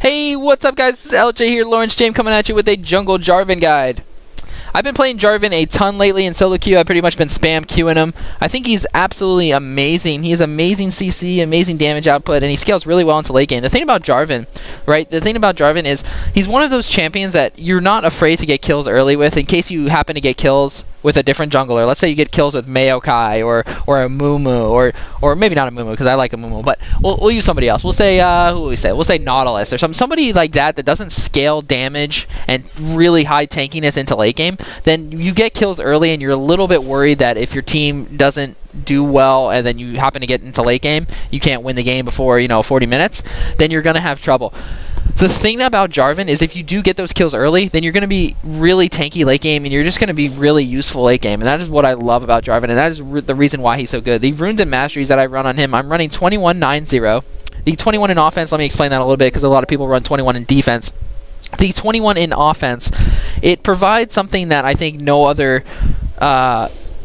Hey, what's up guys? This is LJ here, Lawrence James coming at you with a jungle Jarvan guide. I've been playing Jarvan a ton lately in solo queue. I've pretty much been spam queuing him. I think he's absolutely amazing. He has amazing CC, amazing damage output, and he scales really well into late game. The thing about Jarvan, right? The thing about Jarvan is he's one of those champions that you're not afraid to get kills early with in case you happen to get kills with a different jungler. Let's say you get kills with Maokai or a Mumu or maybe not a Mumu because I like a Mumu, but we'll use somebody else. We'll say who will we say? We'll say Nautilus or somebody like that doesn't scale damage and really high tankiness into late game. Then you get kills early and you're a little bit worried that if your team doesn't do well and then you happen to get into late game, you can't win the game before 40 minutes, then you're gonna have trouble. The thing about Jarvan is if you do get those kills early, then you're going to be really tanky late game, and you're just going to be really useful late game. And that is what I love about Jarvan, and that is the reason why he's so good. The runes and masteries that I run on him, I'm running 21-9-0. The 21 in offense, let me explain that a little bit because a lot of people run 21 in defense. The 21 in offense, it provides something that I think no other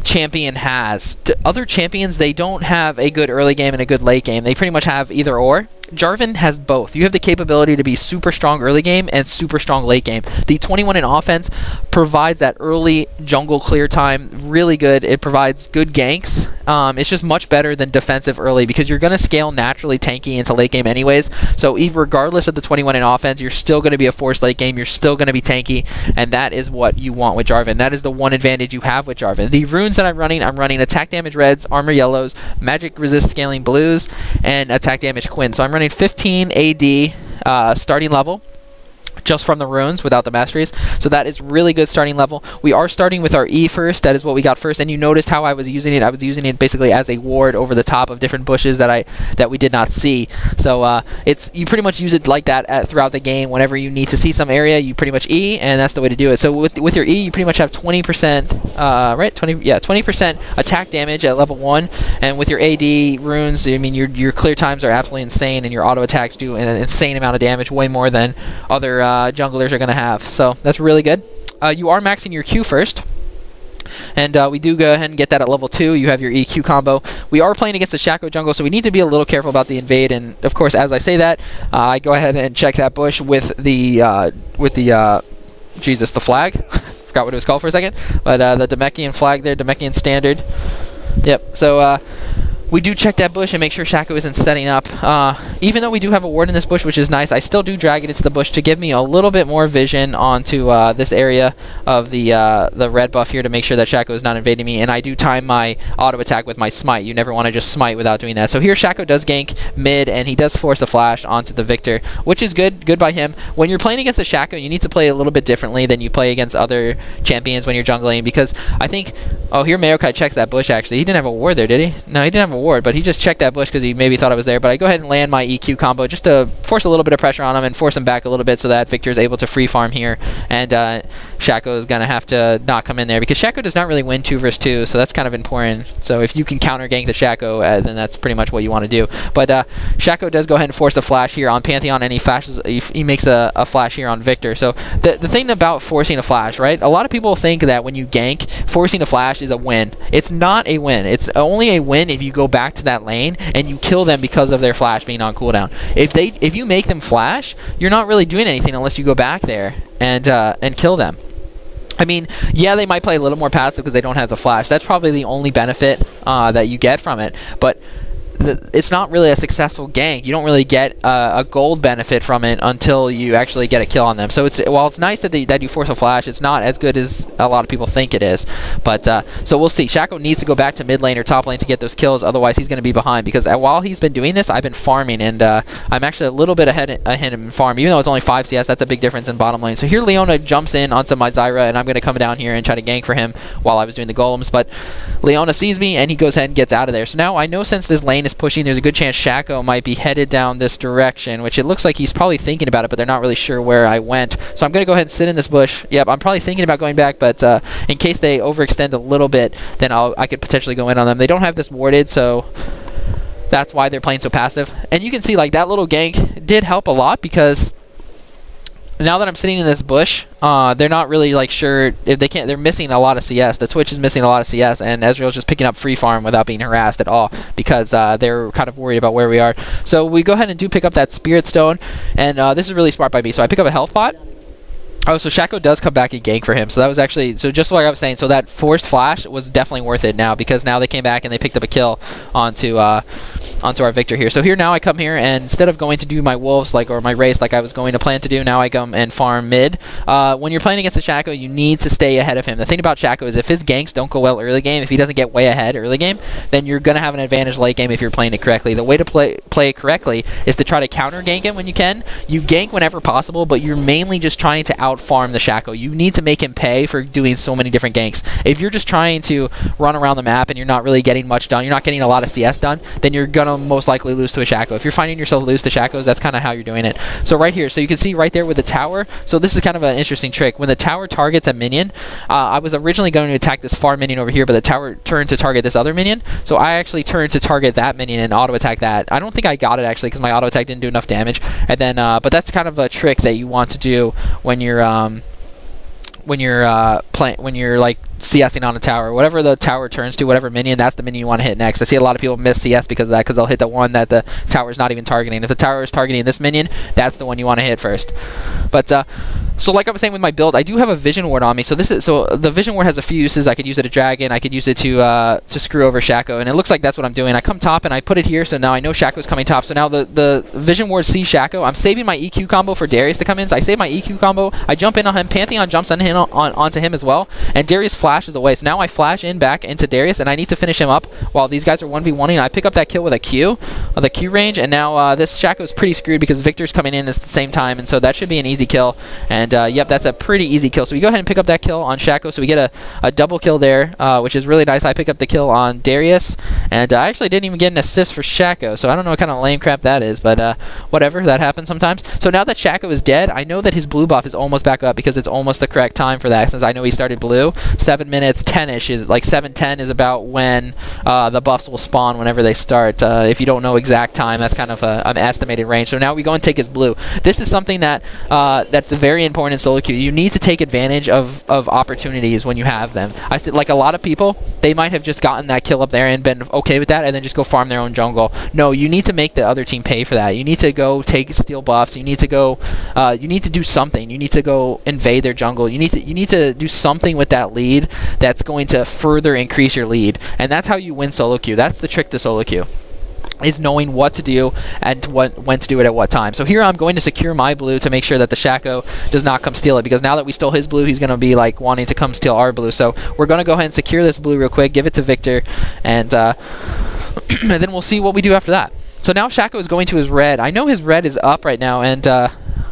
champion has. Other champions, they don't have a good early game and a good late game. They pretty much have either or. Jarvan has both. You have the capability to be super strong early game and super strong late game. The 21 in offense provides that early jungle clear time really good. It provides good ganks. It's just much better than defensive early because you're going to scale naturally tanky into late game anyways. So regardless of the 21 in offense, you're still going to be a forced late game. You're still going to be tanky, and that is what you want with Jarvan. That is the one advantage you have with Jarvan. The runes that I'm running attack damage reds, armor yellows, magic resist scaling blues, and attack damage quins. So I'm running 15 AD starting level just from the runes without the masteries. So that is really good starting level. We are starting with our E first. That is what we got first. And you noticed how I was using it. I was using it basically as a ward over the top of different bushes that we did not see. So you pretty much use it like that throughout the game. Whenever you need to see some area, you pretty much E, and that's the way to do it. So with your E, you pretty much have 20%, right? 20% attack damage at level 1. And with your AD runes, I mean your clear times are absolutely insane, and your auto attacks do an insane amount of damage, way more than other junglers are going to have. So that's really good. You are maxing your Q first, and we do go ahead and get that at level 2. You have your EQ combo. We are playing against the Shaco jungle, so we need to be a little careful about the invade. And of course, as I say that, I go ahead and check that bush with the the flag. Forgot what it was called for a second, but the Demekian flag there, Demekian standard. Yep. So we do check that bush and make sure Shaco isn't setting up. Even though we do have a ward in this bush, which is nice, I still do drag it into the bush to give me a little bit more vision onto this area of the red buff here to make sure that Shaco is not invading me. And I do time my auto attack with my smite. You never want to just smite without doing that. So here Shaco does gank mid, and he does force a flash onto the Victor, which is good. Good by him. When you're playing against a Shaco, you need to play a little bit differently than you play against other champions when you're jungling, because I think... Oh, here Maokai checks that bush, actually. He didn't have a ward there, did he? No, he didn't have a ward, but he just checked that bush because he maybe thought I was there. But I go ahead and land my EQ combo just to force a little bit of pressure on him and force him back a little bit so that Victor is able to free farm here. And Shaco is going to have to not come in there because Shaco does not really win 2 versus 2, so that's kind of important. So if you can counter gank the Shaco, then that's pretty much what you want to do. But Shaco does go ahead and force a flash here on Pantheon, and he makes a flash here on Victor. So the thing about forcing a flash, right? A lot of people think that when you gank, forcing a flash is a win. It's not a win. It's only a win if you go back to that lane and you kill them because of their flash being on cooldown. If you make them flash, you're not really doing anything unless you go back there and kill them. I mean, yeah, they might play a little more passive because they don't have the flash. That's probably the only benefit that you get from it. But it's not really a successful gank. You don't really get a gold benefit from it until you actually get a kill on them. So while it's nice that you force a flash, it's not as good as a lot of people think it is. But so we'll see. Shaco needs to go back to mid lane or top lane to get those kills. Otherwise, he's going to be behind. Because while he's been doing this, I've been farming, and I'm actually a little bit ahead of him in farm. Even though it's only 5 CS, that's a big difference in bottom lane. So here Leona jumps in onto my Zyra, and I'm going to come down here and try to gank for him while I was doing the golems. But Leona sees me, and he goes ahead and gets out of there. So now I know since this lane is pushing, there's a good chance Shaco might be headed down this direction, which it looks like he's probably thinking about it, but they're not really sure where I went. So I'm going to go ahead and sit in this bush. Yep, I'm probably thinking about going back, but in case they overextend a little bit, then I could potentially go in on them. They don't have this warded, so that's why they're playing so passive. And you can see like that little gank did help a lot because now that I'm sitting in this bush, they're not really like sure if they can't. They're missing a lot of CS. The Twitch is missing a lot of CS, and Ezreal's just picking up free farm without being harassed at all because they're kind of worried about where we are. So we go ahead and do pick up that Spirit Stone, and this is really smart by me. So I pick up a health pot. Oh, so Shaco does come back and gank for him. So that was actually, so just like I was saying, so that forced flash was definitely worth it now because now they came back and they picked up a kill onto our Victor here. So here now I come here and instead of going to do my wolves or my race like I was going to plan to do, now I come and farm mid. When you're playing against a Shaco, you need to stay ahead of him. The thing about Shaco is if his ganks don't go well early game, if he doesn't get way ahead early game, then you're going to have an advantage late game if you're playing it correctly. The way to play it correctly is to try to counter gank him when you can. You gank whenever possible, but you're mainly just trying to out farm the Shaco. You need to make him pay for doing so many different ganks. If you're just trying to run around the map and you're not really getting much done, you're not getting a lot of CS done, then you're gonna most likely lose to a Shaco. If you're finding yourself lose to Shacos, that's kind of how you're doing it. So right here, so you can see right there with the tower, so this is kind of an interesting trick. When the tower targets a minion, I was originally going to attack this far minion over here, but the tower turned to target this other minion, so I actually turned to target that minion and auto attack that. I don't think I got it actually because my auto attack didn't do enough damage, and then but that's kind of a trick that you want to do when you're like CSing on a tower. Whatever the tower turns to, whatever minion, that's the minion you want to hit next. I see a lot of people miss CS because of that, because they'll hit the one that the tower's not even targeting. If the tower is targeting this minion, that's the one you want to hit first. But so like I was saying with my build, I do have a vision ward on me. So the vision ward has a few uses. I could use it to dragon. I could use it to screw over Shaco, and it looks like that's what I'm doing. I come top and I put it here, so now I know Shaco's coming top. So now the vision ward sees Shaco. I'm saving my EQ combo for Darius to come in. So I save my EQ combo. I jump in on him. Pantheon jumps on him onto him as well, and Darius flashes away. So now I flash in back into Darius, and I need to finish him up while these guys are 1v1ing. I pick up that kill with a Q, the Q range, and now this Shaco is pretty screwed because Victor's coming in at the same time, and so that should be an easy kill. And yep, that's a pretty easy kill. So we go ahead and pick up that kill on Shaco, so we get a double kill there, which is really nice. I pick up the kill on Darius, and I actually didn't even get an assist for Shaco, so I don't know what kind of lame crap that is, but whatever, that happens sometimes. So now that Shaco is dead, I know that his blue buff is almost back up because it's almost the correct time for that, since I know he started blue. 7 minutes 10ish is like 7:10 is about when the buffs will spawn whenever they start. If you don't know exact time, that's kind of an estimated range. So now we go and take his blue. This is something that that's very important in solo queue. You need to take advantage of opportunities when you have them. I said, like a lot of people, they might have just gotten that kill up there and been okay with that and then just go farm their own jungle. No, you need to make the other team pay for that. You need to go take steal buffs. You need to go you need to do something. You need to go invade their jungle. You need to do something with that lead that's going to further increase your lead. And that's how you win solo queue. That's the trick to solo queue, is knowing what to do and when to do it at what time. So here I'm going to secure my blue to make sure that the Shaco does not come steal it, because now that we stole his blue, he's going to be like wanting to come steal our blue. So we're going to go ahead and secure this blue real quick, give it to Victor, and and then we'll see what we do after that. So now Shaco is going to his red. I know his red is up right now, and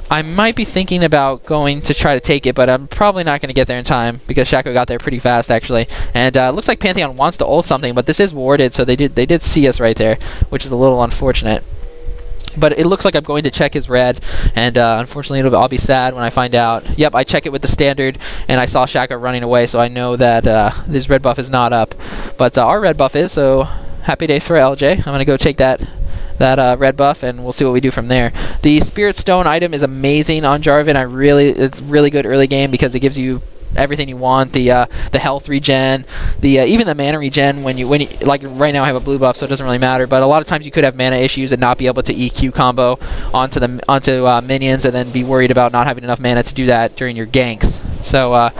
I might be thinking about going to try to take it, but I'm probably not going to get there in time because Shaco got there pretty fast actually. And it looks like Pantheon wants to ult something, but this is warded, so they did see us right there, which is a little unfortunate. But it looks like I'm going to check his red, and unfortunately I'll be sad when I find out. Yep, I check it with the standard, and I saw Shaco running away, so I know that this red buff is not up. But our red buff is, so happy day for LJ. I'm going to go take that red buff, and we'll see what we do from there. The Spirit Stone item is amazing on Jarvan. It's really good early game because it gives you everything you want, the health regen, even the mana regen when you like right now I have a blue buff, so it doesn't really matter, but a lot of times you could have mana issues and not be able to EQ combo onto minions and then be worried about not having enough mana to do that during your ganks. So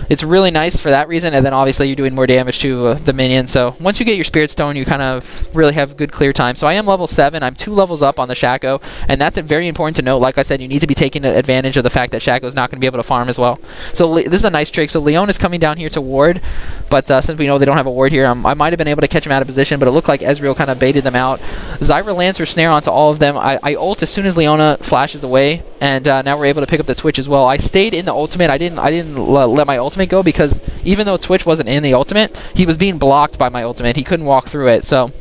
it's really nice for that reason, and then obviously you're doing more damage to the minion. So once you get your Spirit Stone, you kind of really have good clear time. So I am level 7. I'm 2 levels up on the Shaco, and that's very important to note. Like I said, you need to be taking advantage of the fact that Shaco is not going to be able to farm as well. So this is a nice trick. So Leon is coming down here to ward, but since we know they don't have a ward here, I might have been able to catch him out of position, but it looked like Ezreal kind of baited them out. Zyra Lancer snare onto all of them. I ult as soon as Leona flashes away, and now we're able to pick up the Twitch as well. I stayed in the ultimate. I didn't let my ultimate go because even though Twitch wasn't in the ultimate, he was being blocked by my ultimate. He couldn't walk through it, so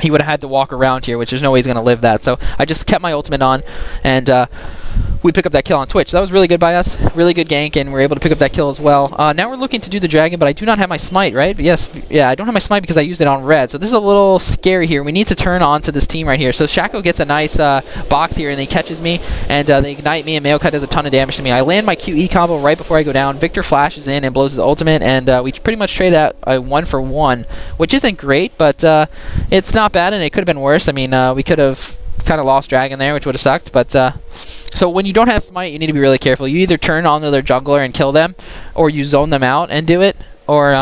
he would have had to walk around here, which there's no way he's going to live that. So I just kept my ultimate on, and we pick up that kill on Twitch. That was really good by us. Really good gank, and we're able to pick up that kill as well. Now we're looking to do the dragon, but I do not have my smite, right? But yes, yeah, I don't have my smite because I used it on red. So this is a little scary here. We need to turn on to this team right here. So Shaco gets a nice box here, and he catches me, and they ignite me, and Maokai does a ton of damage to me. I land my QE combo right before I go down. Victor flashes in and blows his ultimate, and we pretty much trade out a 1-for-1, which isn't great, but it's not bad, and it could have been worse. I mean, we could have kind of lost dragon there, which would have sucked, but so when you don't have smite, you need to be really careful. You either turn on their jungler and kill them, or you zone them out and do it, or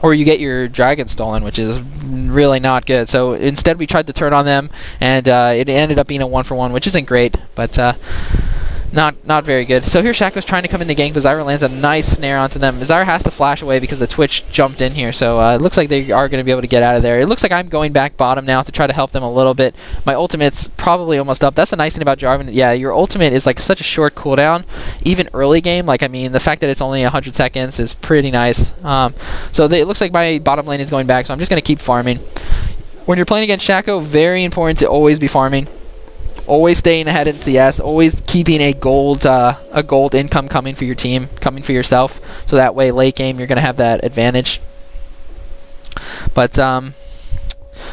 you get your dragon stolen, which is really not good. So instead we tried to turn on them, and it ended up being a 1-for-1, which isn't great, but not very good. So here Shaco's trying to come in the gank, but Zyra lands a nice snare onto them. Zyra has to flash away because the Twitch jumped in here, so it looks like they are going to be able to get out of there. It looks like I'm going back bottom now to try to help them a little bit. My ultimate's probably almost up. That's the nice thing about Jarvan. Yeah, your ultimate is like such a short cooldown, even early game. Like, I mean, the fact that it's only 100 seconds is pretty nice. So it looks like my bottom lane is going back, so I'm just going to keep farming. When you're playing against Shaco, very important to always be farming. Always staying ahead in CS, always keeping a gold income coming for your team, coming for yourself, so that way late game you're going to have that advantage. But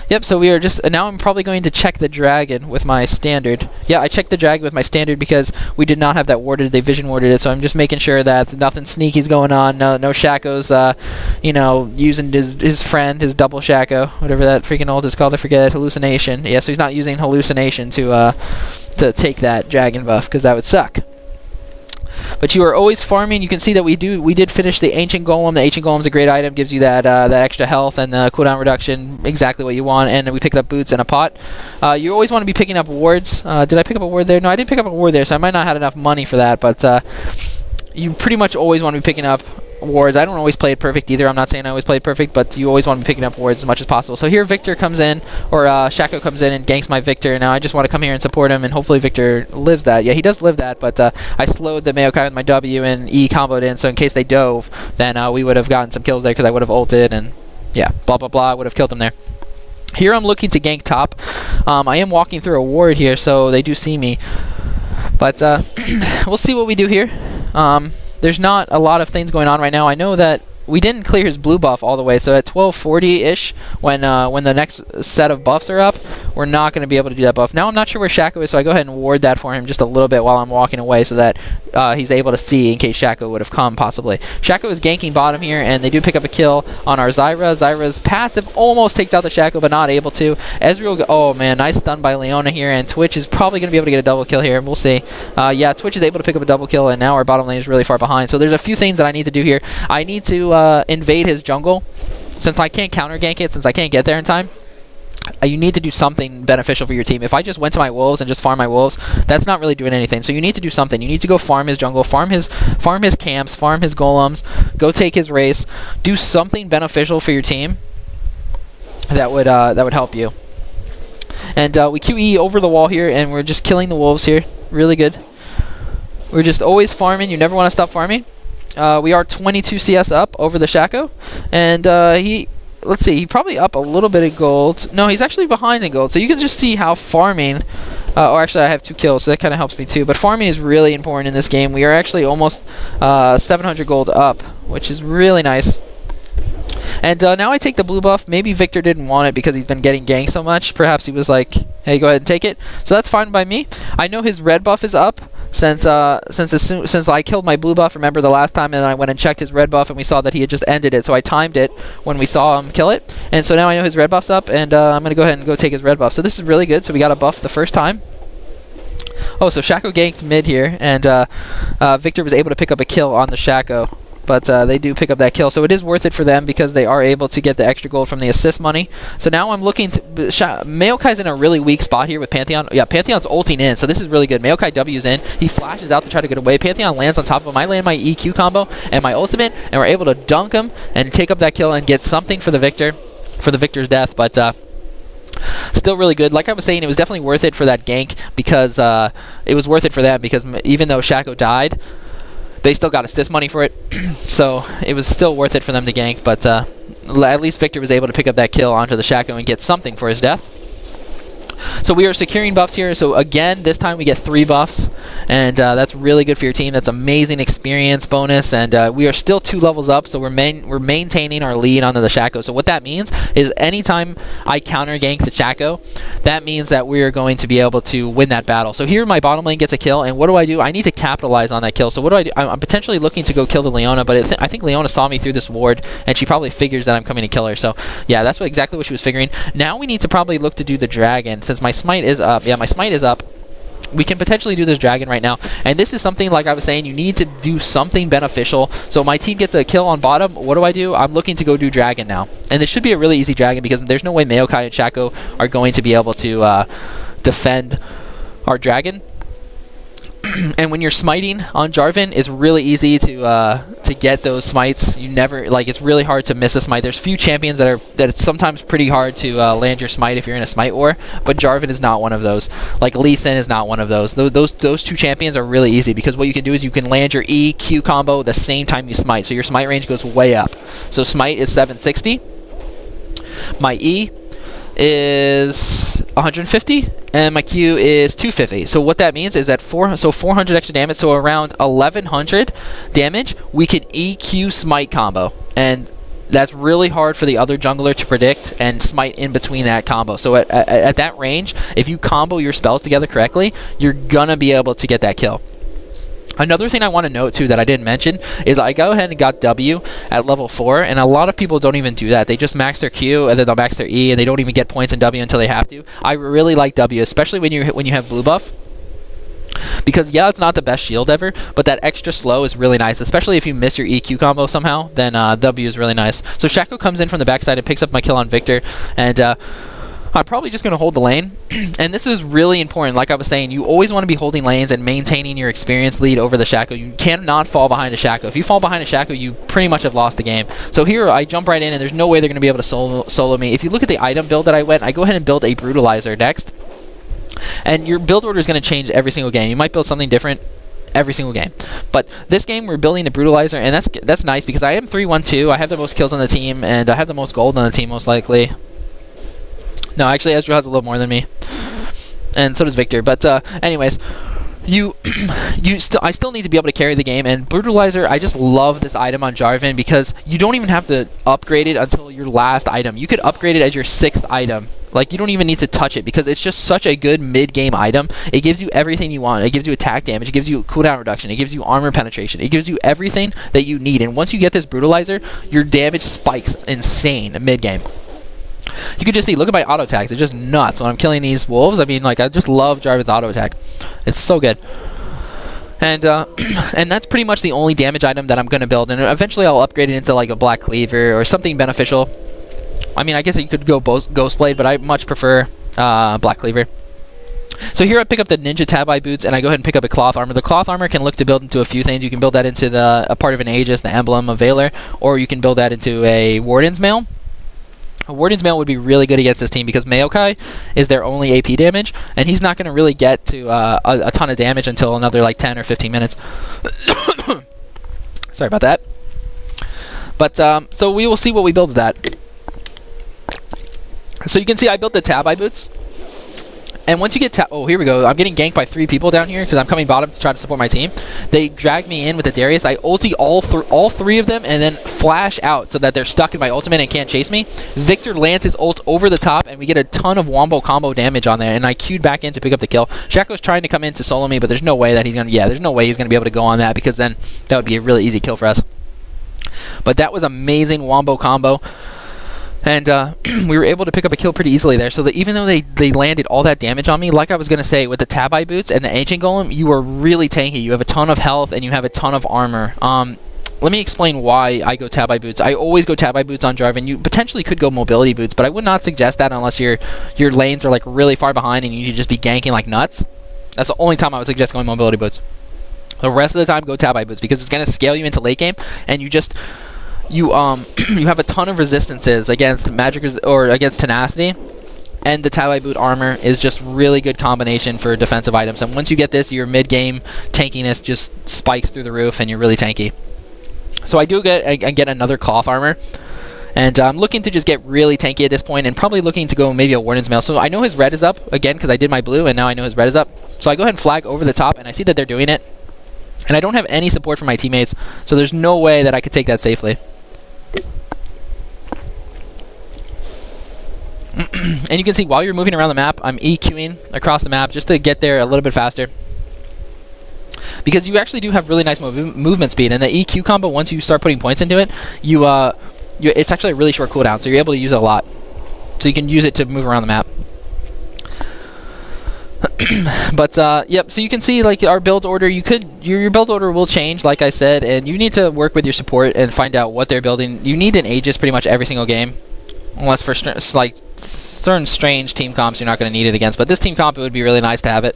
yep, so we are just now I'm probably going to check the dragon with my standard. Yeah, I checked the dragon with my standard because we did not have that warded. They vision warded it, so I'm just making sure that nothing sneaky's going on. No Shaco's you know, using his friend, his double Shaco, whatever that freaking ult is called, I forget. Hallucination. Yeah, so he's not using hallucination to take that dragon buff, because that would suck. But you are always farming. You can see that we did finish the Ancient Golem. The Ancient Golem is a great item. Gives you that extra health and the cooldown reduction, exactly what you want. And we picked up boots and a pot. You always want to be picking up wards. Did I pick up a ward there? No, I didn't pick up a ward there, so I might not have enough money for that. But you pretty much always want to be picking up wards. I don't always play it perfect either. I'm not saying I always play it perfect, but you always want to be picking up wards as much as possible. So here Victor comes in, or Shaco comes in and ganks my Victor. Now I just want to come here and support him, and hopefully Victor lives that. Yeah, he does live that, but I slowed the Maokai with my W and E comboed in, so in case they dove, then we would have gotten some kills there because I would have ulted, and yeah, blah blah blah, I would have killed them there. Here I'm looking to gank top. I am walking through a ward here, so they do see me. But we'll see what we do here. There's not a lot of things going on right now. I know that we didn't clear his blue buff all the way, so at 1240-ish, when the next set of buffs are up, we're not going to be able to do that buff. Now I'm not sure where Shaco is, so I go ahead and ward that for him just a little bit while I'm walking away, so that he's able to see in case Shaco would have come, possibly. Shaco is ganking bottom here, and they do pick up a kill on our Zyra. Zyra's passive almost takes out the Shaco, but not able to. Ezreal, oh man, nice stun by Leona here, and Twitch is probably going to be able to get a double kill here. We'll see. Yeah, Twitch is able to pick up a double kill, and now our bottom lane is really far behind. So there's a few things that I need to do here. I need to invade his jungle. Since I can't counter gank it, since I can't get there in time, you need to do something beneficial for your team. If I just went to my wolves and just farm my wolves, that's not really doing anything. So you need to do something. You need to go farm his jungle, farm his camps, farm his golems, go take his race, do something beneficial for your team that would help you. And we QE over the wall here, and we're just killing the wolves here. Really good. We're just always farming. You never want to stop farming. We are 22 CS up over the Shaco, and let's see, he probably up a little bit of gold. No, he's actually behind in gold, so you can just see how farming, or actually I have 2 kills, so that kind of helps me too, but farming is really important in this game. We are actually almost 700 gold up, which is really nice. And now I take the blue buff. Maybe Victor didn't want it because he's been getting ganked so much. Perhaps he was like, hey, go ahead and take it. So that's fine by me. I know his red buff is up since I killed my blue buff, remember the last time, and then I went and checked his red buff, and we saw that he had just ended it, so I timed it when we saw him kill it. And so now I know his red buff's up, and I'm going to go ahead and go take his red buff. So this is really good. So we got a buff the first time. Oh, so Shaco ganked mid here, and Victor was able to pick up a kill on the Shaco. But they do pick up that kill, so it is worth it for them because they are able to get the extra gold from the assist money. So now I'm looking to... Maokai's in a really weak spot here with Pantheon. Yeah, Pantheon's ulting in, so this is really good. Maokai W's in. He flashes out to try to get away. Pantheon lands on top of him. I land my EQ combo and my ultimate, and we're able to dunk him and take up that kill and get something for the Victor, for the Victor's death. But still really good. Like I was saying, it was definitely worth it for that gank because it was worth it for them because even though Shaco died, they still got assist money for it, so it was still worth it for them to gank, but at least Victor was able to pick up that kill onto the Shaco and get something for his death. So we are securing buffs here. So again, this time we get 3 buffs, and that's really good for your team. That's amazing experience bonus, and we are still 2 levels up, so we're maintaining our lead onto the Shaco. So what that means is anytime I counter gank the Shaco, that means that we are going to be able to win that battle. So here my bottom lane gets a kill, and what do? I need to capitalize on that kill. So what do? I'm potentially looking to go kill the Leona, but I think Leona saw me through this ward, and she probably figures that I'm coming to kill her. So yeah, that's exactly what she was figuring. Now we need to probably look to do the dragon. Since my smite is up, yeah, my smite is up, we can potentially do this dragon right now. And this is something, like I was saying, you need to do something beneficial. So my team gets a kill on bottom. What do? I'm looking to go do dragon now. And this should be a really easy dragon because there's no way Maokai and Shaco are going to be able to defend our dragon. And when you're smiting on Jarvan, it's really easy to get those smites. You never, like, it's really hard to miss a smite. There's few champions that it's sometimes pretty hard to land your smite if you're in a smite war, but Jarvan is not one of those. Like Lee Sin is not one of those. Those 2 champions are really easy because what you can do is you can land your E Q combo the same time you smite, so your smite range goes way up. So smite is 760. My E is 150 and my Q is 250. So what that means is that 400 extra damage, so around 1100 damage, we can EQ smite combo, and that's really hard for the other jungler to predict and smite in between that combo. So at that range, if you combo your spells together correctly, you're gonna be able to get that kill. Another thing I want to note too that I didn't mention is I go ahead and got W at level 4, and a lot of people don't even do that. They just max their Q and then they'll max their E, and they don't even get points in W until they have to. I really like W, especially when you have blue buff, because yeah, it's not the best shield ever, but that extra slow is really nice, especially if you miss your EQ combo somehow. Then W is really nice. So Shaco comes in from the backside and picks up my kill on Victor, and I'm probably just going to hold the lane. And this is really important. Like I was saying, you always want to be holding lanes and maintaining your experience lead over the Shaco. You cannot fall behind a Shaco. If you fall behind a Shaco, you pretty much have lost the game. So here, I jump right in, and there's no way they're going to be able to solo me. If you look at the item build that I go ahead and build a Brutalizer next. And your build order is going to change every single game. You might build something different every single game, but this game we're building the Brutalizer, and that's nice because I am 3-1-2. I have the most kills on the team, and I have the most gold on the team most likely. No, actually, Ezreal has a little more than me, and so does Victor. But anyways, I still need to be able to carry the game. And Brutalizer, I just love this item on Jarvan because you don't even have to upgrade it until your last item. You could upgrade it as your 6th item. Like, you don't even need to touch it because it's just such a good mid-game item. It gives you everything you want. It gives you attack damage. It gives you cooldown reduction. It gives you armor penetration. It gives you everything that you need. And once you get this Brutalizer, your damage spikes insane mid-game. You can just see, look at my auto attacks. They're just nuts when I'm killing these wolves. I mean, like, I just love Jarvan's auto attack. It's so good. And and that's pretty much the only damage item that I'm going to build. And eventually I'll upgrade it into like a Black Cleaver or something beneficial. I mean, I guess you could go Ghost Blade, but I much prefer Black Cleaver. So here I pick up the Ninja Tabi boots, and I go ahead and pick up a cloth armor. The cloth armor can look to build into a few things. You can build that into a part of an Aegis, the emblem of Valor, or you can build that into a Warden's Mail. A Warden's Mail would be really good against this team because Maokai is their only AP damage, and he's not going to really get to a ton of damage until another like 10 or 15 minutes. Sorry about that. But so we will see what we build with that. So you can see I built the Tabi boots. And once you get oh, here we go. I'm getting ganked by 3 people down here because I'm coming bottom to try to support my team. They drag me in with the Darius. I ulti all 3 of them and then flash out so that they're stuck in my ultimate and can't chase me. Victor lands his ult over the top, and we get a ton of wombo combo damage on there. And I queued back in to pick up the kill. Shaco's trying to come in to solo me, but there's no way that he's gonna. Yeah, there's no way he's gonna be able to go on that because then that would be a really easy kill for us. But that was amazing wombo combo. And we were able to pick up a kill pretty easily there. So that even though they landed all that damage on me, like I was going to say, with the Tabi boots and the Ancient Golem, you are really tanky. You have a ton of health and you have a ton of armor. Let me explain why I go Tabi boots. I always go Tabi boots on Jarvan. You potentially could go mobility boots, but I would not suggest that unless your lanes are like really far behind and you need to just be ganking like nuts. That's the only time I would suggest going mobility boots. The rest of the time, go Tabi boots because it's going to scale you into late game, and you have a ton of resistances against magic or against tenacity, and the Tabi boot armor is just really good combination for defensive items. And once you get this, your mid game tankiness just spikes through the roof, and you're really tanky. So I get another cloth armor, And I'm looking to just get really tanky at this point and probably looking to go maybe a Warden's Mail. So I know his red is up, again, because I did my blue, and now I know his red is up. So I go ahead and flag over the top, and I see that they're doing it. And I don't have any support from my teammates, so there's no way that I could take that safely. And you can see while you're moving around the map, I'm EQing across the map just to get there a little bit faster. Because you actually do have really nice movement speed, and the EQ combo, once you start putting points into it, it's actually a really short cooldown, so you're able to use it a lot. So you can use it to move around the map. But yep, so you can see like our build order, your build order will change, like I said, and you need to work with your support and find out what they're building. You need an Aegis pretty much every single game, unless for like certain strange team comps you're not going to need it against. But this team comp, it would be really nice to have it.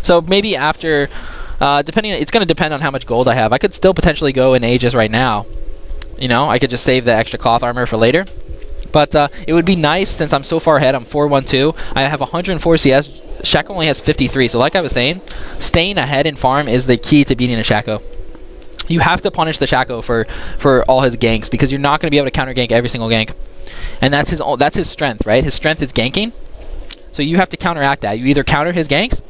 So maybe after, it's going to depend on how much gold I have. I could still potentially go in Aegis right now. You know, I could just save the extra cloth armor for later. But it would be nice, since I'm so far ahead, I'm 412. I have 104 CS. Shaco only has 53. So like I was saying, staying ahead in farm is the key to beating a Shaco. You have to punish the Shaco for all his ganks, because you're not going to be able to counter gank every single gank. And that's his strength, right? His strength is ganking. So you have to counteract that. You either counter his ganks,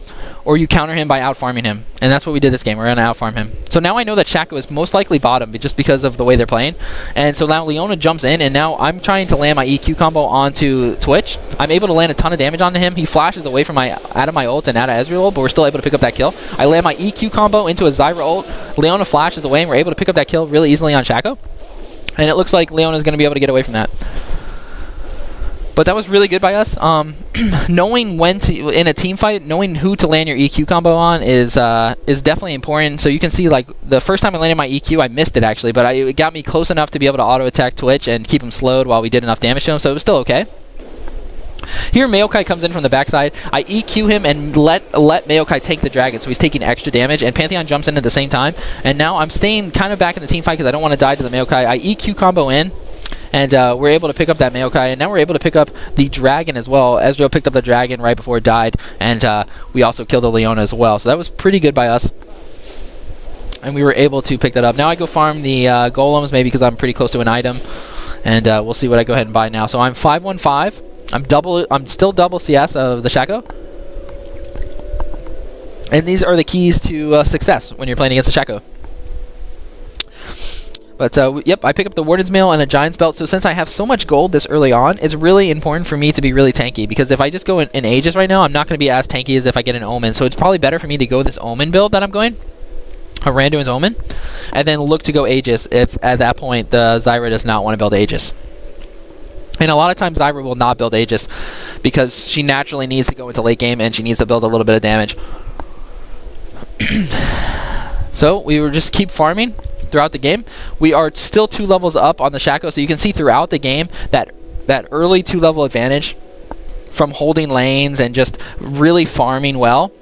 or you counter him by out-farming him. And that's what we did this game. We're going to out-farm him. So now I know that Shaco is most likely bottom, just because of the way they're playing. And so now Leona jumps in, and now I'm trying to land my EQ combo onto Twitch. I'm able to land a ton of damage onto him. He flashes away from out of my ult and out of Ezreal ult, but we're still able to pick up that kill. I land my EQ combo into a Zyra ult. Leona flashes away, and we're able to pick up that kill really easily on Shaco. And it looks like Leona's going to be able to get away from that. But that was really good by us. Knowing when to, in a team fight, knowing who to land your EQ combo on is definitely important. So you can see, like, the first time I landed my EQ, I missed it actually, but it got me close enough to be able to auto-attack Twitch and keep him slowed while we did enough damage to him, so it was still okay. Here Maokai comes in from the backside. I EQ him and let Maokai take the dragon, so he's taking extra damage, and Pantheon jumps in at the same time. And now I'm staying kind of back in the team fight because I don't want to die to the Maokai. I EQ combo in. And we're able to pick up that Maokai, and now we're able to pick up the dragon as well. Ezreal picked up the dragon right before it died, and we also killed the Leona as well. So that was pretty good by us. And we were able to pick that up. Now I go farm the golems, maybe because I'm pretty close to an item. And we'll see what I go ahead and buy now. So I'm 515. I'm still double CS of the Shaco. And these are the keys to success when you're playing against the Shaco. But, yep, I pick up the Warden's Mail and a Giant's Belt. So since I have so much gold this early on, it's really important for me to be really tanky. Because if I just go in Aegis right now, I'm not going to be as tanky as if I get an Omen. So it's probably better for me to go this Omen build that I'm going. A Randuin's Omen. And then look to go Aegis if, at that point, the Zyra does not want to build Aegis. And a lot of times Zyra will not build Aegis because she naturally needs to go into late game and she needs to build a little bit of damage. So we will just keep farming throughout the game. We are still 2 levels up on the Shaco, so you can see throughout the game that early 2-level advantage from holding lanes and just really farming well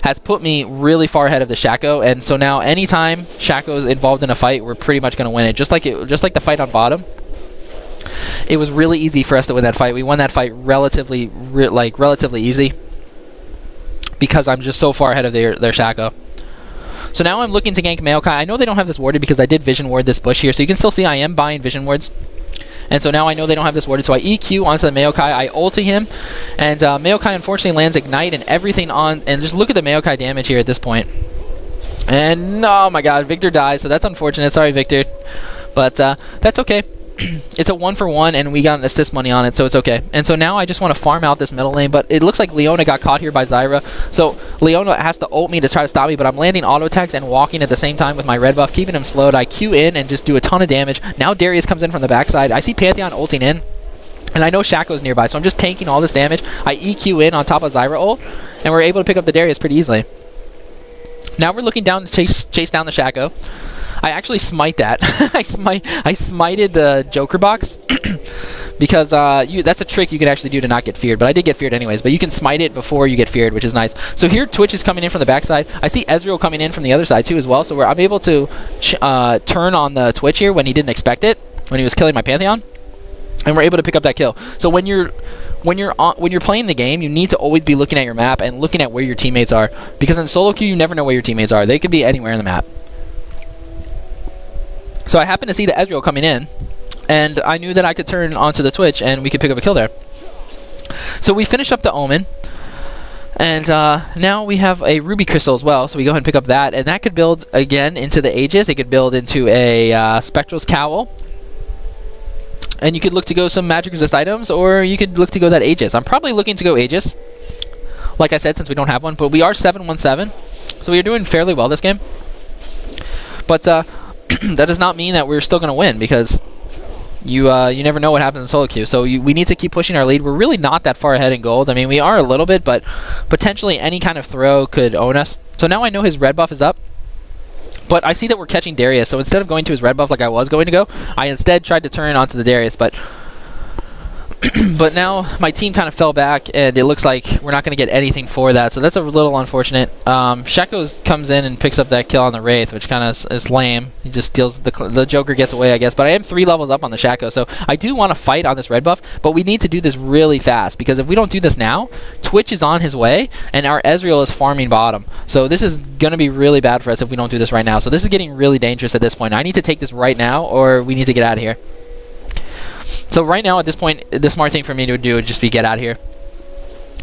has put me really far ahead of the Shaco. And so now anytime Shaco is involved in a fight, we're pretty much going to win it. Just like the fight on bottom, it was really easy for us to win that fight. We won that fight relatively easy because I'm just so far ahead of their Shaco. So now I'm looking to gank Maokai. I know they don't have this warded because I did vision ward this bush here. So you can still see I am buying vision wards. And so now I know they don't have this warded. So I EQ onto the Maokai. I ulti him. And Maokai unfortunately lands Ignite and everything on. And just look at the Maokai damage here at this point. And oh my god, Victor dies. So that's unfortunate. Sorry, Victor. But that's okay. It's a 1-for-1 and we got an assist money on it, so it's okay. And so now I just want to farm out this middle lane, but it looks like Leona got caught here by Zyra. So Leona has to ult me to try to stop me, but I'm landing auto attacks and walking at the same time with my red buff, keeping him slowed. I Q in and just do a ton of damage. Now Darius comes in from the backside. I see Pantheon ulting in, and I know Shaco's nearby, so I'm just tanking all this damage. I EQ in on top of Zyra ult, and we're able to pick up the Darius pretty easily. Now we're looking down to chase down the Shaco. I actually smite that. I smited the Joker box because that's a trick you can actually do to not get feared. But I did get feared anyways. But you can smite it before you get feared, which is nice. So here Twitch is coming in from the backside. I see Ezreal coming in from the other side too as well. So I'm able to turn on the Twitch here when he didn't expect it, when he was killing my Pantheon, and we're able to pick up that kill. So when you're playing the game, you need to always be looking at your map and looking at where your teammates are, because in solo queue you never know where your teammates are. They could be anywhere in the map. So I happen to see the Ezreal coming in, And I knew that I could turn onto the Twitch and we could pick up a kill there. So we finished up the Omen. And now we have a Ruby Crystal as well, so we go ahead and pick up that. And that could build, again, into the Aegis. It could build into a Spectral's Cowl. And you could look to go some Magic Resist items, or you could look to go that Aegis. I'm probably looking to go Aegis, like I said, since we don't have one. But we are 7-1-7, so we are doing fairly well this game. But that does not mean that we're still going to win, because you never know what happens in solo queue. So we need to keep pushing our lead. We're really not that far ahead in gold. I mean, we are a little bit, but potentially any kind of throw could own us. So now I know his red buff is up. But I see that we're catching Darius, so instead of going to his red buff like I was going to go, I instead tried to turn onto the Darius, but but now my team kind of fell back, and it looks like we're not going to get anything for that, so that's a little unfortunate. Shaco comes in and picks up that kill on the Wraith, which kind of is lame. He just steals the Joker gets away, I guess, but I am 3 levels up on the Shaco, so I do want to fight on this red buff, but we need to do this really fast, because if we don't do this now, Twitch is on his way, and our Ezreal is farming bottom. So this is going to be really bad for us if we don't do this right now. So this is getting really dangerous at this point. I need to take this right now, or we need to get out of here. So right now, at this point, the smart thing for me to do would just be get out of here.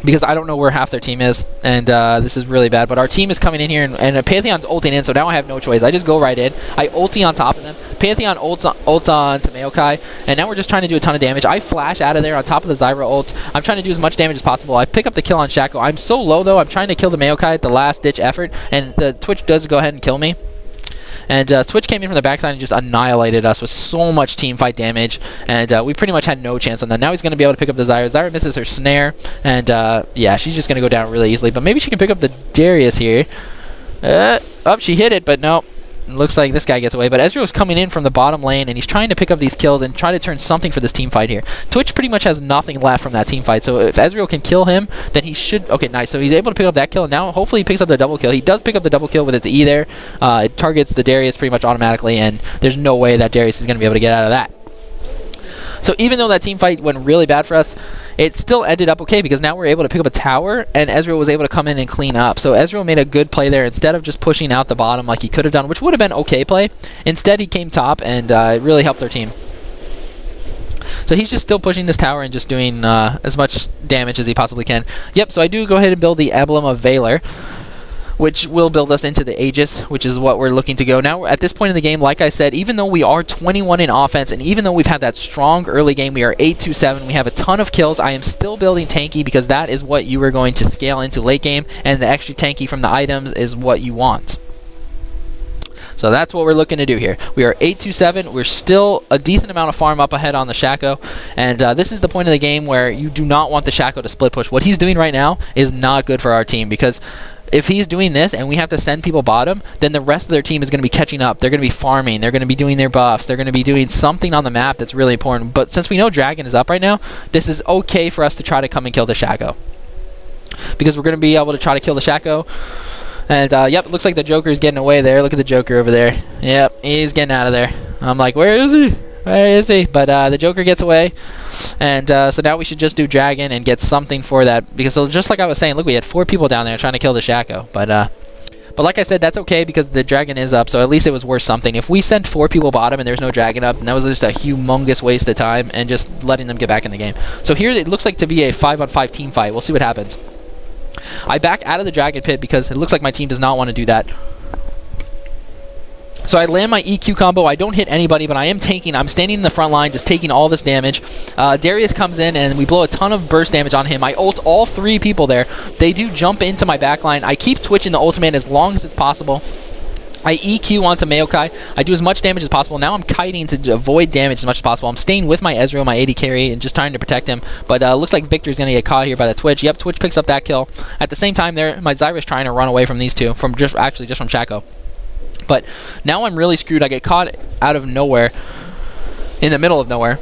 Because I don't know where half their team is, and this is really bad. But our team is coming in here, and Pantheon's ulting in, so now I have no choice. I just go right in. I ulti on top of them. Pantheon ults on to Maokai, and now we're just trying to do a ton of damage. I flash out of there on top of the Zyra ult. I'm trying to do as much damage as possible. I pick up the kill on Shaco. I'm so low, though. I'm trying to kill the Maokai at the last-ditch effort, and the Twitch does go ahead and kill me. And Twitch came in from the backside and just annihilated us with so much team fight damage. And we pretty much had no chance on that. Now he's going to be able to pick up the Zyra. Zyra misses her snare. And yeah, she's just going to go down really easily. But maybe she can pick up the Darius here. Oh, she hit it, but no. Looks like this guy gets away, but Ezreal's coming in from the bottom lane, and he's trying to pick up these kills and try to turn something for this team fight here. Twitch pretty much has nothing left from that team fight, so if Ezreal can kill him, then he should... Okay, nice. So he's able to pick up that kill, and now hopefully he picks up the double kill. He does pick up the double kill with his E there. It targets the Darius pretty much automatically, and there's no way that Darius is going to be able to get out of that. So even though that team fight went really bad for us, it still ended up okay because now we're able to pick up a tower, and Ezreal was able to come in and clean up. So Ezreal made a good play there instead of just pushing out the bottom like he could have done, which would have been okay play. Instead, he came top, and it really helped our team. So he's just still pushing this tower and just doing as much damage as he possibly can. Yep, so I do go ahead and build the Emblem of Valor, which will build us into the Aegis, which is what we're looking to go. Now, at this point in the game, like I said, even though we are 21 in offense, and even though we've had that strong early game, we are 8-2-7, we have a ton of kills, I am still building tanky because that is what you are going to scale into late game, and the extra tanky from the items is what you want. So that's what we're looking to do here. We are 8-2-7. We're still a decent amount of farm up ahead on the Shaco. And this is the point of the game where you do not want the Shaco to split push. What he's doing right now is not good for our team because if he's doing this and we have to send people bottom, then the rest of their team is going to be catching up. They're going to be farming. They're going to be doing their buffs. They're going to be doing something on the map that's really important. But since we know Dragon is up right now, this is okay for us to try to come and kill the Shaco. Because we're going to be able to try to kill the Shaco. And, yep, it looks like the Joker is getting away there. Look at the Joker over there. Yep, he's getting out of there. I'm like, where is he? Where is he? But the Joker gets away. And so now we should just do Dragon and get something for that. Because just like I was saying, look, we had 4 people down there trying to kill the Shaco. But like I said, that's okay because the Dragon is up. So at least it was worth something. If we sent 4 people bottom and there's no Dragon up, and that was just a humongous waste of time and just letting them get back in the game. So here it looks like to be a 5-on-5 team fight. We'll see what happens. I back out of the Dragon Pit because it looks like my team does not want to do that. So I land my EQ combo. I don't hit anybody, but I am tanking. I'm standing in the front line, just taking all this damage. Darius comes in, and we blow a ton of burst damage on him. I ult all 3 people there. They do jump into my backline. I keep twitching the ultimate as long as it's possible. I EQ onto Maokai. I do as much damage as possible. Now I'm kiting to avoid damage as much as possible. I'm staying with my Ezreal, my AD carry, and just trying to protect him. But looks like Victor's going to get caught here by the Twitch. Yep, Twitch picks up that kill. At the same time there, my Zyra's trying to run away from these two, from just from Shaco. But now I'm really screwed. I get caught out of nowhere, in the middle of nowhere,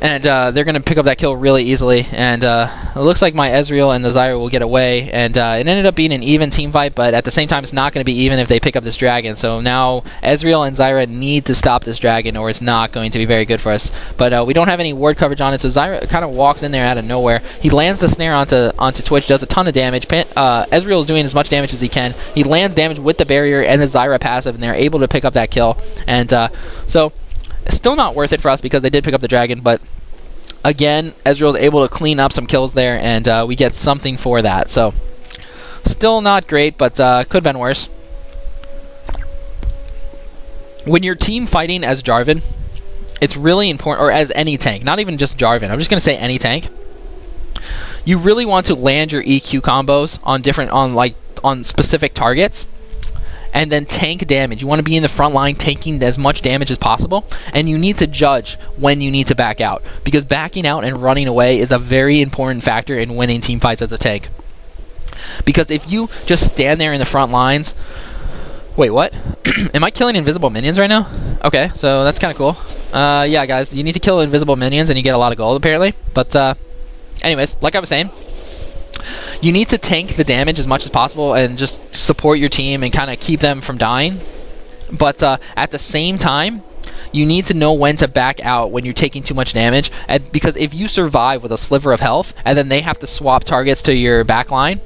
and they're going to pick up that kill really easily, and it looks like my Ezreal and the Zyra will get away, and it ended up being an even team fight, but at the same time it's not going to be even if they pick up this Dragon, so now Ezreal and Zyra need to stop this Dragon or it's not going to be very good for us. But we don't have any ward coverage on it, so Zyra kind of walks in there out of nowhere. He lands the snare onto Twitch, does a ton of damage. Ezreal is doing as much damage as he can. He lands damage with the barrier and the Zyra passive, and they're able to pick up that kill, and so Still not worth it for us because they did pick up the dragon, but again, Ezreal's able to clean up some kills there, and we get something for that. So, still not great, but could have been worse. When you're team fighting as Jarvan, it's really important, or as any tank, not even just Jarvan. I'm just going to say any tank. You really want to land your EQ combos on specific targets, and then tank damage. You want to be in the front line tanking as much damage as possible, and you need to judge when you need to back out, because backing out and running away is a very important factor in winning team fights as a tank. Because if you just stand there in the front lines... Wait, what? Am I killing invisible minions right now? Okay, so that's kind of cool. Yeah, guys, you need to kill invisible minions and you get a lot of gold, apparently. But, anyways, like I was saying, you need to tank the damage as much as possible and just support your team and kind of keep them from dying. But at the same time, you need to know when to back out when you're taking too much damage. And because if you survive with a sliver of health and then they have to swap targets to your backline,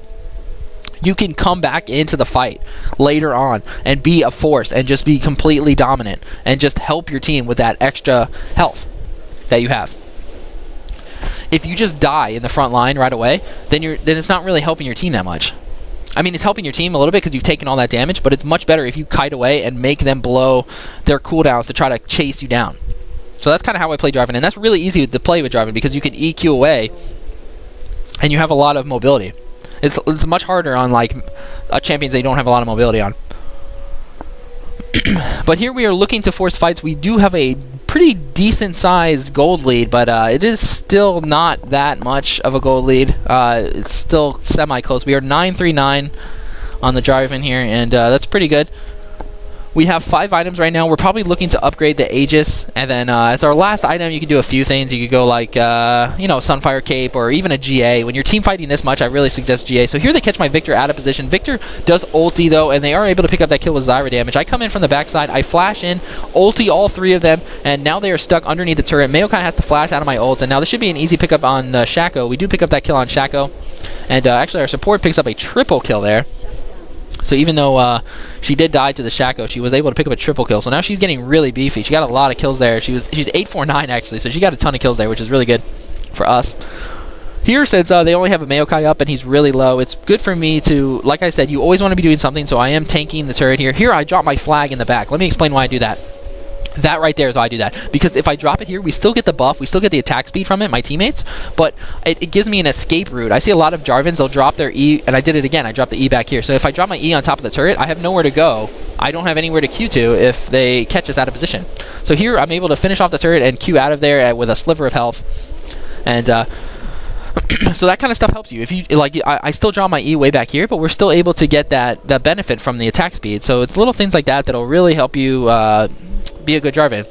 you can come back into the fight later on and be a force and just be completely dominant and just help your team with that extra health that you have. If you just die in the front line right away, then it's not really helping your team that much. I mean, it's helping your team a little bit because you've taken all that damage, but it's much better if you kite away and make them blow their cooldowns to try to chase you down. So that's kind of how I play Jarvan, and that's really easy to play with Jarvan because you can EQ away and you have a lot of mobility. It's much harder on like champions that you don't have a lot of mobility on. But here we are looking to force fights. We do have a pretty decent sized gold lead, but it is still not that much of a gold lead. It's still semi-close. We are 939 on the Jarvan here, and that's pretty good. We have 5 items right now. We're probably looking to upgrade the Aegis, and then as our last item, you can do a few things. You could go like, Sunfire Cape, or even a GA. When you're team fighting this much, I really suggest GA. So here they catch my Victor out of position. Victor does ulti, though, and they are able to pick up that kill with Zyra damage. I come in from the backside. I flash in, ulti all 3 of them, and now they are stuck underneath the turret. Maokai has to flash out of my ult, and now this should be an easy pickup on Shaco. We do pick up that kill on Shaco, and actually our support picks up a triple kill there. So even though she did die to the Shaco, she was able to pick up a triple kill. So now she's getting really beefy. She got a lot of kills there. She's 849 actually, so she got a ton of kills there, which is really good for us. Here, since they only have a Maokai up and he's really low, it's good for me to, like I said, you always want to be doing something, so I am tanking the turret here. Here, I drop my flag in the back. Let me explain why I do that. That right there is why I do that. Because if I drop it here, we still get the buff, we still get the attack speed from it, my teammates, but it gives me an escape route. I see a lot of Jarvans, they'll drop their E, and I did it again, I dropped the E back here. So if I drop my E on top of the turret, I have nowhere to go. I don't have anywhere to Q to if they catch us out of position. So here, I'm able to finish off the turret and Q out of there with a sliver of health. And so that kind of stuff helps you. If you like, I still draw my E way back here, but we're still able to get that benefit from the attack speed. So it's little things like that that'll really help you be a good Jarvan.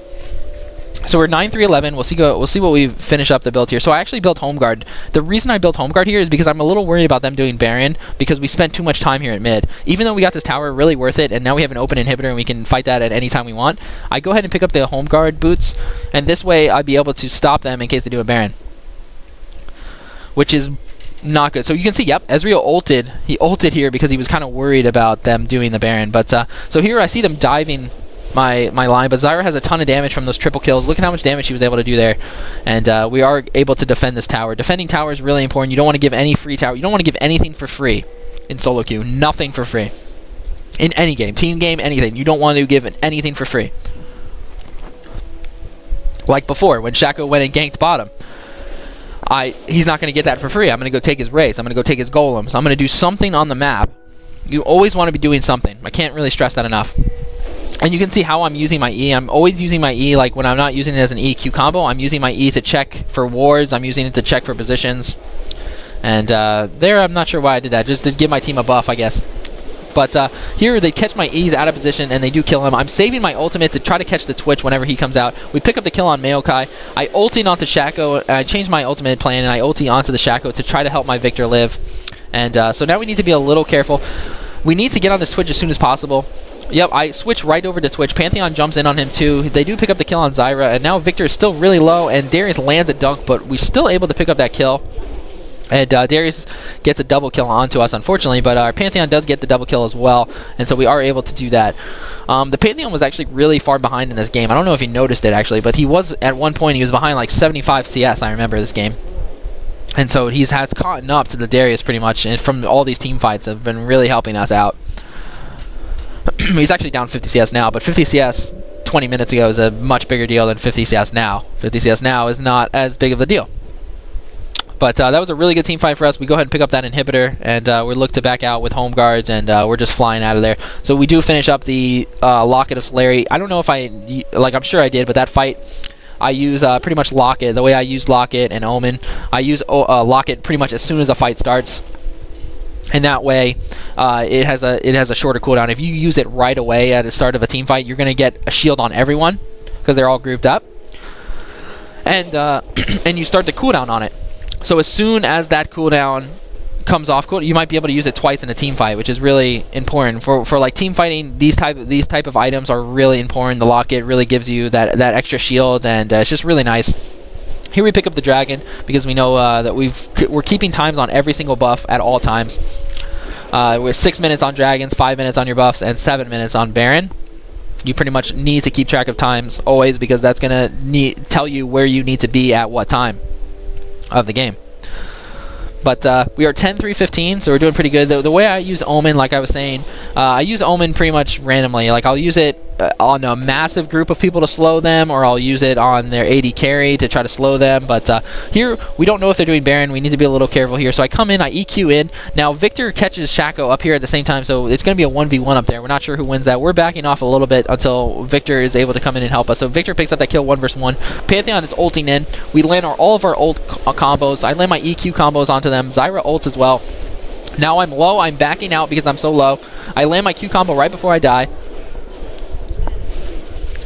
So we're 9-3-11. We'll see what we finish up the build here. So I actually built Home Guard. The reason I built Home Guard here is because I'm a little worried about them doing Baron because we spent too much time here at mid. Even though we got this tower, really worth it, and now we have an open inhibitor and we can fight that at any time we want. I go ahead and pick up the Home Guard boots, and this way I'd be able to stop them in case they do a Baron, which is not good. So you can see, yep, Ezreal ulted. He ulted here because he was kind of worried about them doing the Baron. But so here I see them diving my line, but Zyra has a ton of damage from those triple kills. Look at how much damage she was able to do there. And we are able to defend this tower. Defending tower is really important. You don't want to give any free tower. You don't want to give anything for free in solo queue. Nothing for free. In any game. Team game, anything. You don't want to give anything for free. Like before, when Shaco went and ganked bottom. He's not going to get that for free. I'm going to go take his Wraiths. I'm going to go take his Golems. I'm going to do something on the map. You always want to be doing something. I can't really stress that enough. And you can see how I'm using my E. I'm always using my E, like when I'm not using it as an EQ combo, I'm using my E to check for wards. I'm using it to check for positions. And there, I'm not sure why I did that. Just to give my team a buff, I guess. But here, they catch my E's out of position, and they do kill him. I'm saving my ultimate to try to catch the Twitch whenever he comes out. We pick up the kill on Maokai. I ulti onto Shaco, and I changed my ultimate plan, and I ulti onto the Shaco to try to help my Victor live. And so now we need to be a little careful. We need to get on this Twitch as soon as possible. Yep, I switch right over to Twitch. Pantheon jumps in on him too. They do pick up the kill on Zyra, and now Victor is still really low, and Darius lands a dunk, but we're still able to pick up that kill. And Darius gets a double kill onto us, unfortunately, but our Pantheon does get the double kill as well, and so we are able to do that. The Pantheon was actually really far behind in this game. I don't know if you noticed it, actually, but he was, at one point, he was behind like 75 CS, I remember this game. And so he has caught up to the Darius pretty much, and from all these team fights have been really helping us out. He's actually down 50 CS now, but 50 CS 20 minutes ago is a much bigger deal than 50 CS now. 50 CS now is not as big of a deal. But that was a really good team fight for us. We go ahead and pick up that inhibitor, and we look to back out with home guards, and we're just flying out of there. So we do finish up the Locket of Solari. I don't know if I'm sure I did, but that fight, I use pretty much Locket. The way I use Locket and Omen, I use Locket pretty much as soon as the fight starts. And that way, it has a shorter cooldown. If you use it right away at the start of a team fight, you're going to get a shield on everyone, because they're all grouped up. And and you start the cooldown on it. So as soon as that cooldown comes off, you might be able to use it twice in a team fight, which is really important for like team fighting. These type of items are really important. The Locket really gives you that extra shield, and it's just really nice. Here we pick up the Dragon because we know that we're keeping times on every single buff at all times. With 6 minutes on Dragons, 5 minutes on your buffs, and 7 minutes on Baron. You pretty much need to keep track of times always, because that's gonna tell you where you need to be at what time of the game. But we are 10-3-15, so we're doing pretty good. The way I use Omen, like I was saying, I use Omen pretty much randomly. Like, I'll use it on a massive group of people to slow them, or I'll use it on their AD carry to try to slow them. But here, we don't know if they're doing Baron. We need to be a little careful here. So I come in, I EQ in. Now, Victor catches Shaco up here at the same time, so it's going to be a 1v1 up there. We're not sure who wins that. We're backing off a little bit until Victor is able to come in and help us. So Victor picks up that kill 1 versus 1. Pantheon is ulting in. We land all of our ult combos. I land my EQ combos onto them. Zyra ults as well. Now I'm low. I'm backing out because I'm so low. I land my Q combo right before I die.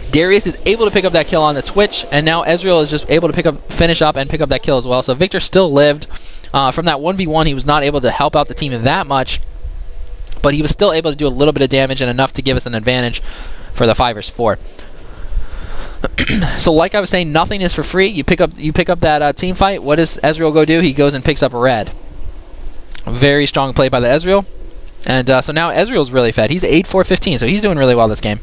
Darius is able to pick up that kill on the Twitch, and now Ezreal is just able to finish up and pick up that kill as well. So Victor still lived. From that 1v1, he was not able to help out the team that much, but he was still able to do a little bit of damage and enough to give us an advantage for the 5 vs 4. So like I was saying, nothing is for free. You pick up that team fight. What does Ezreal go do? He goes and picks up a red. Very strong play by the Ezreal. And so now Ezreal's really fed. He's 8-4-15, so he's doing really well this game.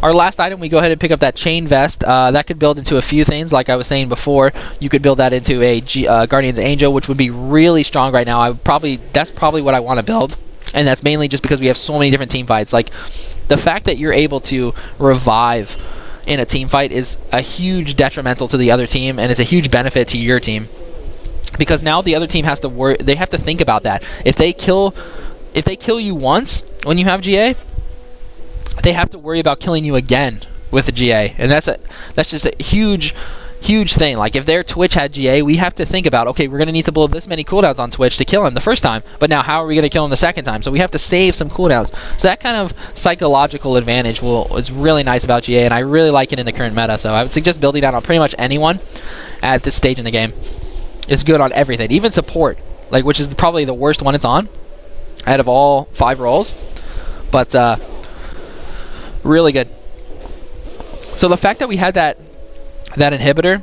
Our last item, we go ahead and pick up that chain vest. That could build into a few things. Like I was saying before, you could build that into a Guardian's Angel, which would be really strong right now. That's probably what I want to build. And that's mainly just because we have so many different team fights. Like, the fact that you're able to revive in a team fight is a huge detrimental to the other team, and it's a huge benefit to your team. Because now the other team has to worry, they have to think about that. If they kill you once when you have GA, they have to worry about killing you again with the GA. And that's just a huge thing. Like, if their Twitch had GA, we have to think about, okay, we're going to need to blow this many cooldowns on Twitch to kill him the first time, but now how are we going to kill him the second time? So we have to save some cooldowns. So that kind of psychological advantage is really nice about GA, and I really like it in the current meta. So I would suggest building that on pretty much anyone at this stage in the game. It's good on everything, even support, like, which is probably the worst one it's on out of all 5 roles, but really good. So the fact that we had that inhibitor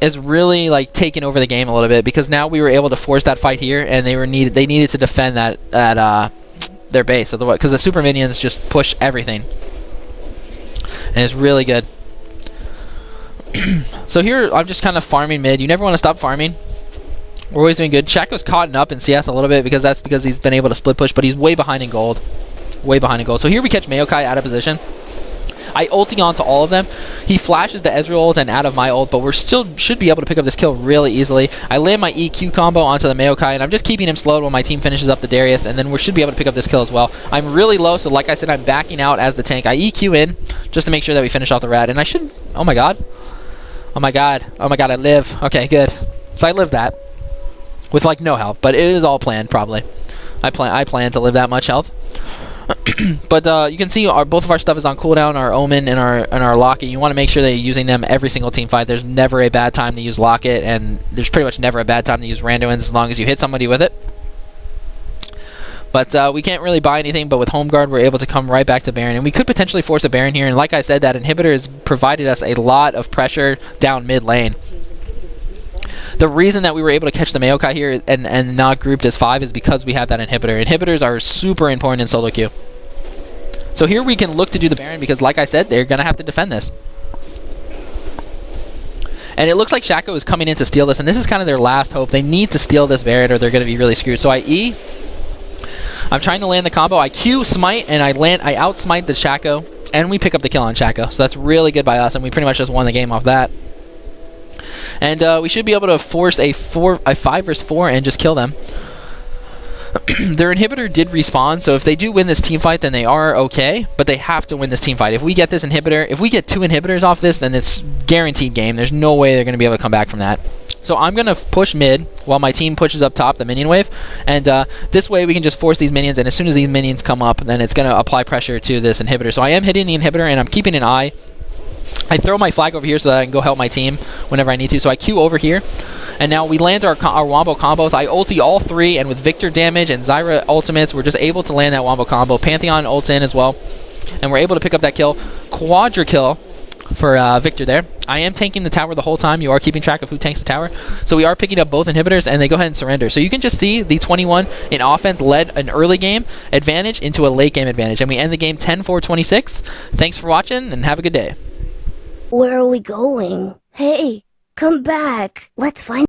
is really like taking over the game a little bit, because now we were able to force that fight here, and they needed to defend their base, otherwise, because the super minions just push everything, and it's really good. So here I'm just kind of farming mid. You never want to stop farming. We're always doing good. Shaco's caught up in CS a little bit because he's been able to split push, but he's way behind in gold. Way behind in gold. So here we catch Maokai out of position. I ulting onto all of them. He flashes the Ezreal ult and out of my ult, but we're still should be able to pick up this kill really easily. I land my EQ combo onto the Maokai, and I'm just keeping him slowed while my team finishes up the Darius, and then we should be able to pick up this kill as well. I'm really low, so like I said, I'm backing out as the tank. I EQ in just to make sure that we finish off the rat, and I should... Oh my god. Oh my god. Oh my god, I live. Okay, good. So I lived that with like no health, but it was all planned probably. I plan to live that much health. But you can see both of our stuff is on cooldown, our Omen and our Locket. You want to make sure that you're using them every single team fight. There's never a bad time to use Locket, and there's pretty much never a bad time to use Randuin's as long as you hit somebody with it. But we can't really buy anything, but with Home Guard we're able to come right back to Baron, and we could potentially force a Baron here, and like I said, that inhibitor has provided us a lot of pressure down mid lane. The reason that we were able to catch the Maokai here and not grouped as 5 is because we have that inhibitor. Inhibitors are super important in solo queue. So here we can look to do the Baron because, like I said, they're going to have to defend this. And it looks like Shaco is coming in to steal this, and this is kind of their last hope. They need to steal this Baron or they're going to be really screwed. So I E. I'm trying to land the combo. I Q Smite, and I out-smite the Shaco, and we pick up the kill on Shaco. So that's really good by us, and we pretty much just won the game off that. And we should be able to force a 5 versus 4 and just kill them. Their inhibitor did respawn, so if they do win this team fight, then they are okay, but they have to win this team fight. If we get this inhibitor, if we get 2 inhibitors off this, then it's guaranteed game. There's no way they're going to be able to come back from that. So I'm going to push mid while my team pushes up top the minion wave, and this way we can just force these minions, and as soon as these minions come up, then it's going to apply pressure to this inhibitor. So I am hitting the inhibitor, and I'm keeping an eye. I throw my flag over here so that I can go help my team whenever I need to. So I Q over here. And now we land our Wombo combos. I ulti all 3, and with Victor damage and Zyra ultimates, we're just able to land that Wombo combo. Pantheon ults in as well. And we're able to pick up that kill. Quadra kill for Victor there. I am tanking the tower the whole time. You are keeping track of who tanks the tower. So we are picking up both inhibitors, and they go ahead and surrender. So you can just see the 21 in offense led an early game advantage into a late game advantage. And we end the game 10-4-26. Thanks for watching, and have a good day. Where are we going? Hey, come back. Let's find